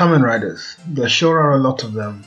Kamen Riders. There sure are a lot of them,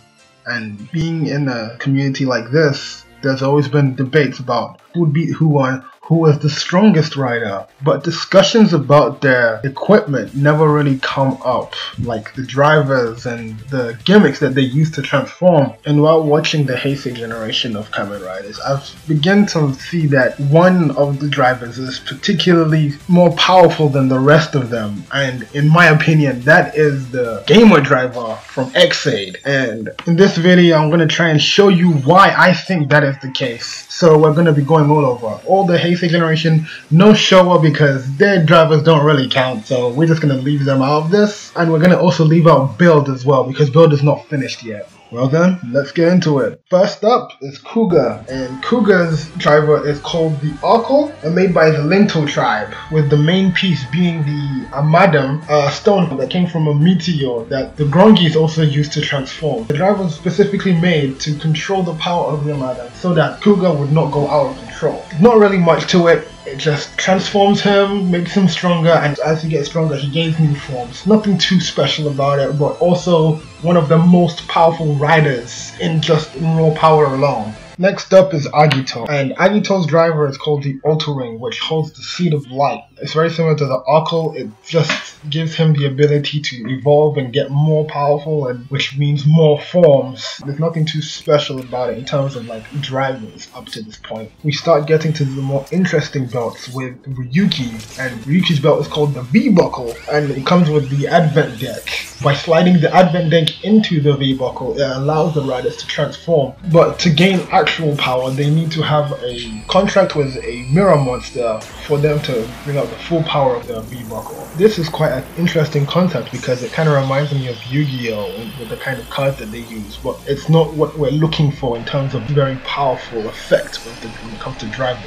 and being in a community like this, there's always been debates about who would beat who on who was the strongest rider, but discussions about their equipment never really come up, like the drivers and the gimmicks that they use to transform. And while watching the Heisei generation of Kamen Riders, I've begun to see that one of the drivers is particularly more powerful than the rest of them, and in my opinion that is the gamer driver from Xaid. And in this video I'm going to try and show you why I think that is the case. So we're going to be going all over all the Heisei generation, no Showa because their drivers don't really count, so we're just going to leave them out of this, and we're going to also leave out Build as well because Build is not finished yet. Well then, let's get into it. First up is Kuuga, and Kuuga's driver is called the Oracle and made by the Linto tribe, with the main piece being the Amadam, stone that came from a meteor that the Grongis also used to transform. The driver was specifically made to control the power of the Amadam so that Kuuga would not go out of control. Not really much to it. It just transforms him, makes him stronger, and as he gets stronger he gains new forms. Nothing too special about it, but also one of the most powerful riders in just raw power alone. Next up is Agito, and Agito's driver is called the Auto Ring, which holds the Seed of Light. It's very similar to the Oracle. It just gives him the ability to evolve and get more powerful, and which means more forms. There's nothing too special about it in terms of like drivers up to this point. We start getting to the more interesting belts with Ryuki, and Ryuki's belt is called the V-Buckle, and it comes with the Advent deck. By sliding the Advent deck into the V-Buckle, it allows the riders to transform, but to gain actual power they need to have a contract with a mirror monster for them to bring out the full power of the V-Buckle. This is quite an interesting concept because it kind of reminds me of Yu-Gi-Oh! With the kind of cards that they use, but it's not what we're looking for in terms of very powerful effect when it comes to drivers.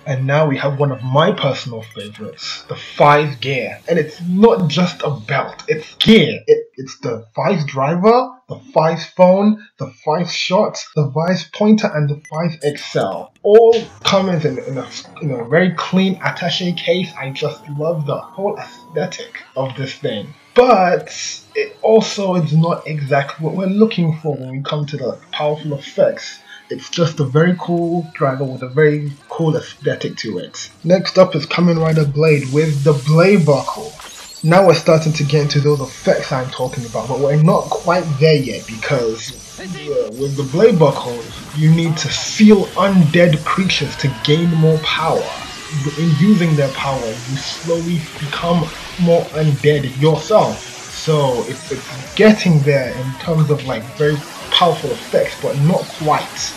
And now we have one of my personal favorites, the Faiz gear. And it's not just a belt, it's gear. It's the Faiz driver, the Faiz phone, the Faiz shot, the Faiz pointer, and the Faiz XL. All come in a very clean attaché case. I just love the whole aesthetic of this thing. But it also is not exactly what we're looking for when we come to the powerful effects. It's just a very cool driver with a very cool aesthetic to it. Next up is Kamen Rider Blade with the Blade Buckle. Now we're starting to get into those effects I'm talking about, but we're not quite there yet because with the Blade Buckle, you need to seal undead creatures to gain more power. In using their power, you slowly become more undead yourself. So it's getting there in terms of like very powerful effects, but not quite.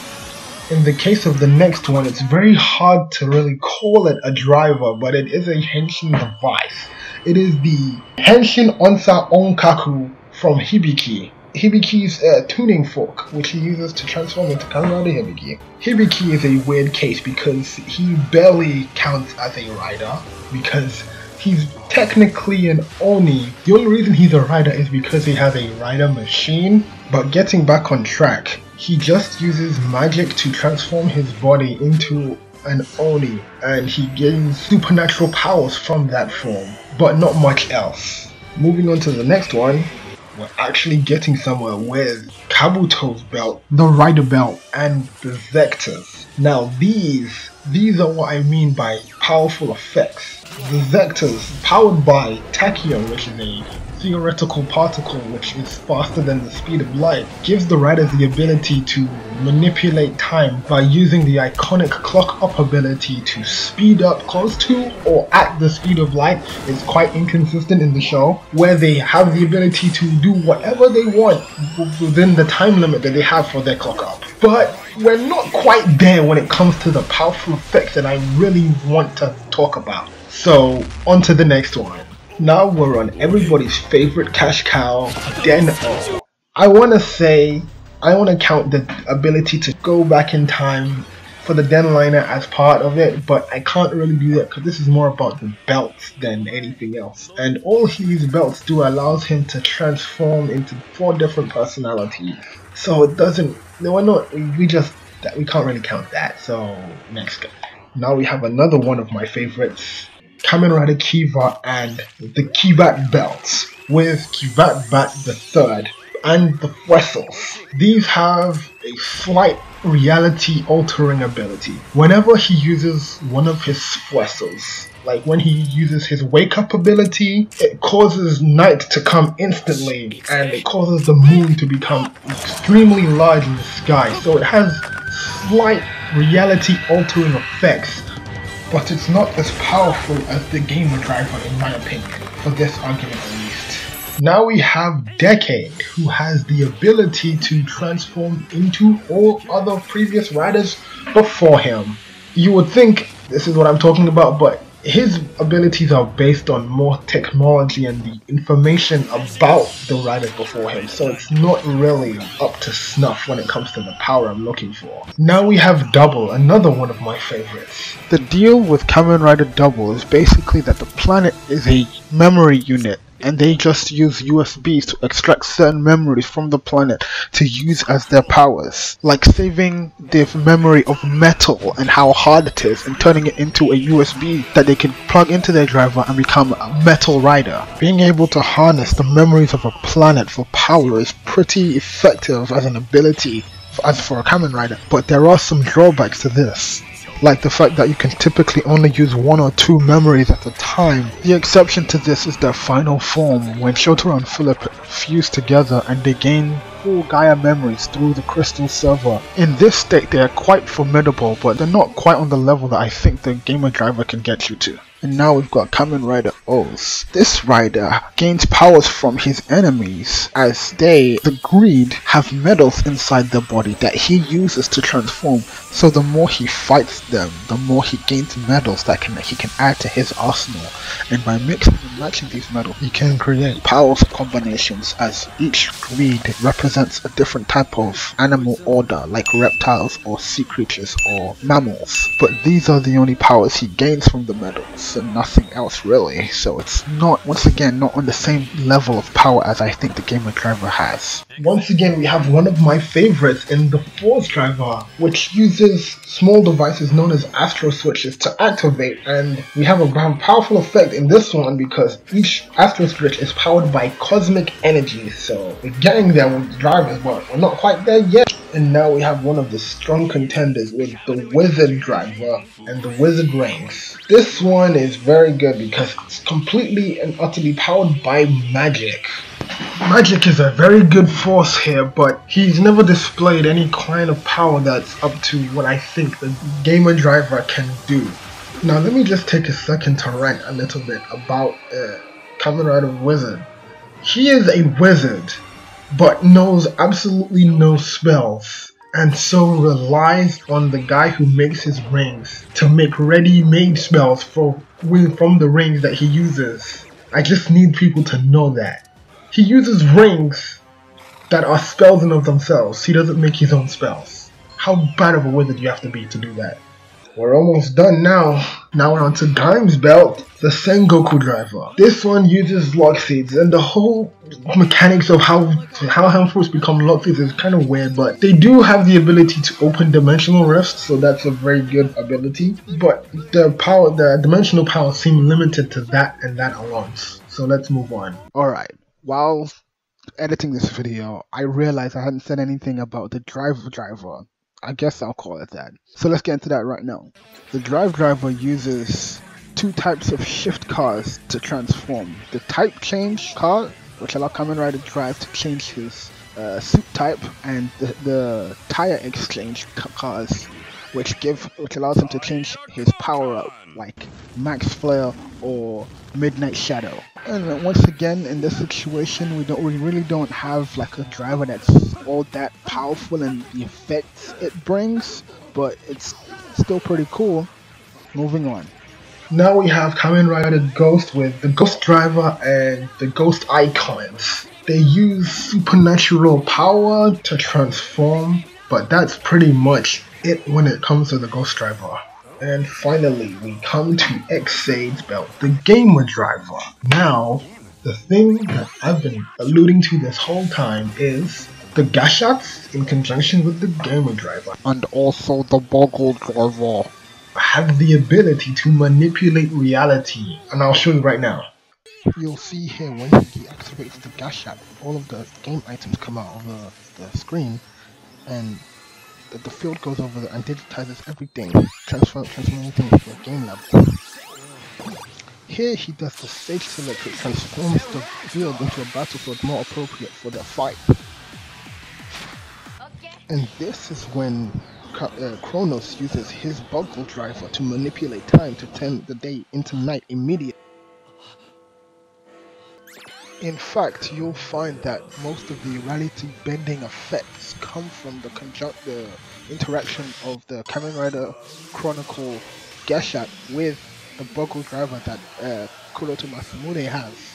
In the case of the next one, it's very hard to really call it a driver, but it is a Henshin device. It is the Henshin Onsa Onkaku from Hibiki. Hibiki's tuning fork, which he uses to transform into Kamen Rider Hibiki. Hibiki is a weird case because he barely counts as a rider, because he's technically an Oni. The only reason he's a rider is because he has a rider machine. But getting back on track, he just uses magic to transform his body into an Oni, and he gains supernatural powers from that form, but not much else. Moving on to the next one, we're actually getting somewhere with Kabuto's belt, the Rider belt, and the Zectors. Now these are what I mean by powerful effects. The Zectors, powered by Tachyon, which is a theoretical particle which is faster than the speed of light, gives the riders the ability to manipulate time by using the iconic clock up ability to speed up close to or at the speed of light. It's quite inconsistent in the show, where they have the ability to do whatever they want within the time limit that they have for their clock up. But we're not quite there when it comes to the powerful effects that I really want to talk about. So on to the next one. Now we're on everybody's favorite cash cow, Den-O. I want to count the ability to go back in time for the Den liner as part of it, but I can't really do that because this is more about the belts than anything else. And all these belts do allows him to transform into 4 different personalities. So it doesn't, we can't really count that. So next guy. Now we have another one of my favorites, Kamen Rider Kiva and the Kiba belts. with Kiva the Third and the Vessels. These have a slight reality altering ability. Whenever he uses one of his Vessels, like when he uses his wake up ability, it causes night to come instantly and it causes the moon to become extremely large in the sky. So it has slight reality altering effects, but it's not as powerful as the Gamer Driver in my opinion, for this argument at least. Now we have Decade, who has the ability to transform into all other previous riders before him. You would think this is what I'm talking about, but his abilities are based on more technology and the information about the riders before him, so it's not really up to snuff when it comes to the power I'm looking for. Now we have Double, another one of my favorites. The deal with Kamen Rider Double is basically that the planet is a memory unit, and they just use USBs to extract certain memories from the planet to use as their powers. Like saving the memory of metal and how hard it is and turning it into a USB that they can plug into their driver and become a metal rider. Being able to harness the memories of a planet for power is pretty effective as an ability as for a Kamen Rider, but there are some drawbacks to this, like the fact that you can typically only use 1 or 2 memories at a time. The exception to this is their final form, when Shotaro and Philip fuse together and they gain full Gaia memories through the crystal server. In this state they are quite formidable, but they're not quite on the level that I think the Gamer Driver can get you to. And now we've got Kamen Rider Rouze. This rider gains powers from his enemies as they, the greed, have metals inside their body that he uses to transform. So the more he fights them, the more he gains metals that he can add to his arsenal. And by mixing and matching these metals, he can create powerful combinations, as each greed represents a different type of animal order, like reptiles or sea creatures or mammals. But these are the only powers he gains from the metals, and nothing else really, so it's not, once again, not on the same level of power as I think the Gamer Driver has. Once again, we have one of my favorites in the Force Driver, which uses small devices known as Astro Switches to activate, and we have a powerful effect in this one because each Astro Switch is powered by cosmic energy, so we're getting there with the drivers, but we're not quite there yet. And now we have one of the strong contenders with the Wizard Driver and the Wizard Rings. This one is very good because it's completely and utterly powered by magic. Magic is a very good force here, but he's never displayed any kind of power that's up to what I think the Gamer Driver can do. Now let me just take a second to rant a little bit about Kamen Rider Wizard. He is a wizard, but knows absolutely no spells, and so relies on the guy who makes his rings to make ready-made spells from the rings that he uses. I just need people to know that. He uses rings that are spells in of themselves. He doesn't make his own spells. How bad of a wizard do you have to be to do that? We're almost done now. Now we're on to Dime's Belt, the Sengoku Driver. This one uses lock seeds, and the whole mechanics of how handfuls become lock seeds is kind of weird, but they do have the ability to open dimensional rifts, so that's a very good ability. But the dimensional power seems limited to that and that alone. So let's move on. Alright, while editing this video, I realized I hadn't said anything about the Driver. I guess I'll call it that. So let's get into that right now. The Driver uses 2 types of shift cars to transform. The type change car, which allows Kamen Rider Drive to change his suit type, and the tire exchange cars, which allows him to change his power up, like Max Flare or Midnight Shadow. And once again, in this situation, we really don't have like a driver that's all that powerful in the effects it brings, but it's still pretty cool. Moving on. Now we have Kamen Rider Ghost with the Ghost Driver and the Ghost Icons. They use supernatural power to transform, but that's pretty much it when it comes to the Ghost Driver. And finally, we come to Xade's Belt, the Gamer Driver. Now, the thing that I've been alluding to this whole time is the Gashats in conjunction with the Gamer Driver, and also the Boggle Driver, have the ability to manipulate reality, and I'll show you right now. you'll see here when he activates the gashat, all of the game items come out of the screen, and the field goes over and digitizes everything, transforming everything to a game level. Here he does the stage select, which transforms the field into a battlefield more appropriate for their fight. And this is when Kronos uses his boggle driver to manipulate time to turn the day into night immediately. In fact, you'll find that most of the reality bending effects come from the interaction of the Kamen Rider Chronicle gashat with the boggle driver that Kuroto Masamune has.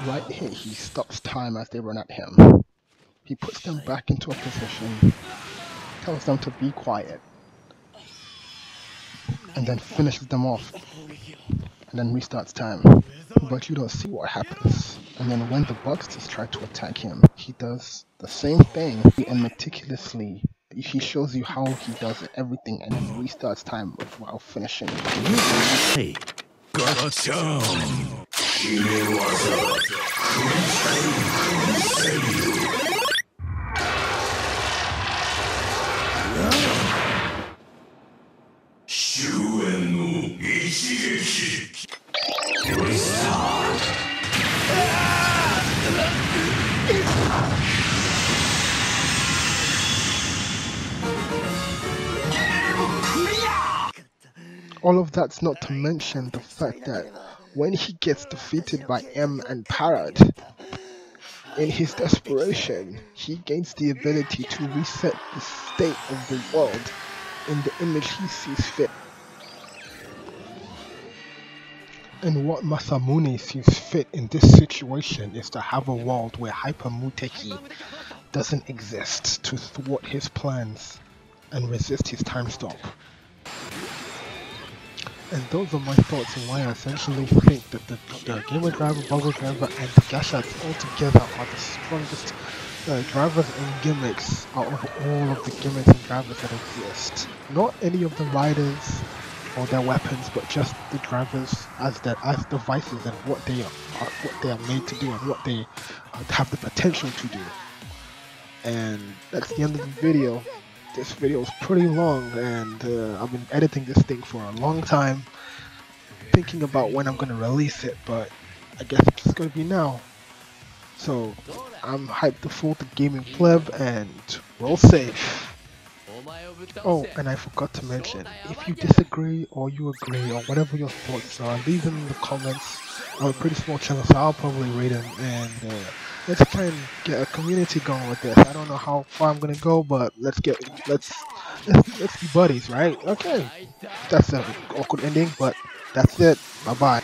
Right here, he stops time as they run at him. He puts them back into a position, tells them to be quiet, and then finishes them off, and then restarts time. But you don't see what happens. And then when the Bugsters try to attack him, he does the same thing and meticulously. He shows you how he does it, everything, and then restarts time while finishing. Hey, gotcha. All of that's not to mention the fact that when he gets defeated by M and Parrot, in his desperation, he gains the ability to reset the state of the world in the image he sees fit. And what Masamune sees fit in this situation is to have a world where Hyper Muteki doesn't exist to thwart his plans and resist his time stop. And those are my thoughts on why I essentially think that the Gamer Driver, Boggle Driver, and the Gashats altogether are the strongest drivers and gimmicks out of all of the gimmicks and drivers that exist. Not any of the riders or their weapons, but just the drivers as devices and what they are made to do and what they have the potential to do. And that's the end of the video. This video is pretty long, and I've been editing this thing for a long time, thinking about when I'm going to release it, but I guess it's just going to be now. So, I'm hyped to fool the gaming pleb, and roll safe. Oh, and I forgot to mention, if you disagree or you agree or whatever your thoughts are, leave them in the comments. I'm a pretty small channel, so I'll probably read them, and let's try and get a community going with this. I don't know how far I'm gonna go, but let's be buddies, right? Okay. That's an awkward ending, but that's it. Bye bye.